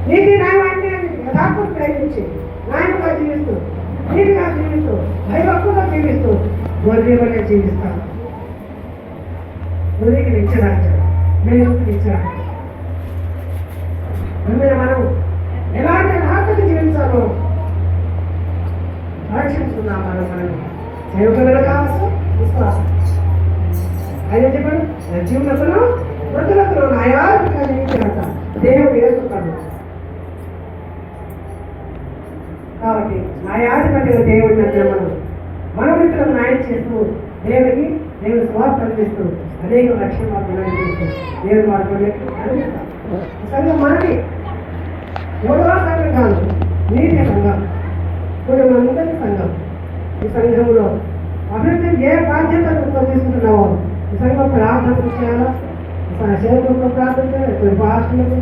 నీతి న్యాయాన్ని యథార్థం ప్రేమించి న్యాయంగా జీవిస్తూ నీతిగా జీవిస్తూ భయభక్తుగా జీవిస్తూ గొర్రెవలే జీవిస్తాను. గురికి నిచ్చరాజు మేము నిచ్చరాజు మనం ఎలాంటి యథార్థత జీవించాలో పరీక్షించుకున్నాం. మనం సేవకులు కావచ్చు విశ్వాసం ఆయన చెప్పాడు జీవనతను వృద్ధులతో న్యాయాధికంగా జీవించినట్ట దేవుడు వేసుకుంటాడు. కాబట్టి న్యాయాధిపతిగా దేవుడిని అంటే మన మిత్రులకు న్యాయం చేస్తూ దేవుని స్వార్థం చేస్తూ అనేక రక్షణ మార్గాలు చేస్తూ దేవుని మార్గంలోకి నడిపిస్తాం. సంఘం మనకి మూడవ సంఘం కాదు, నీతి సంఘం, కుటుంబందరి సంఘం. ఈ సంఘంలో అభివృద్ధి ఏ బాధ్యతను తీసుకుంటున్నావో ఈ సంఘం ప్రార్థన చేయాలా, సేవకులకు ప్రార్థన చేయాలి, పాస్టర్లకు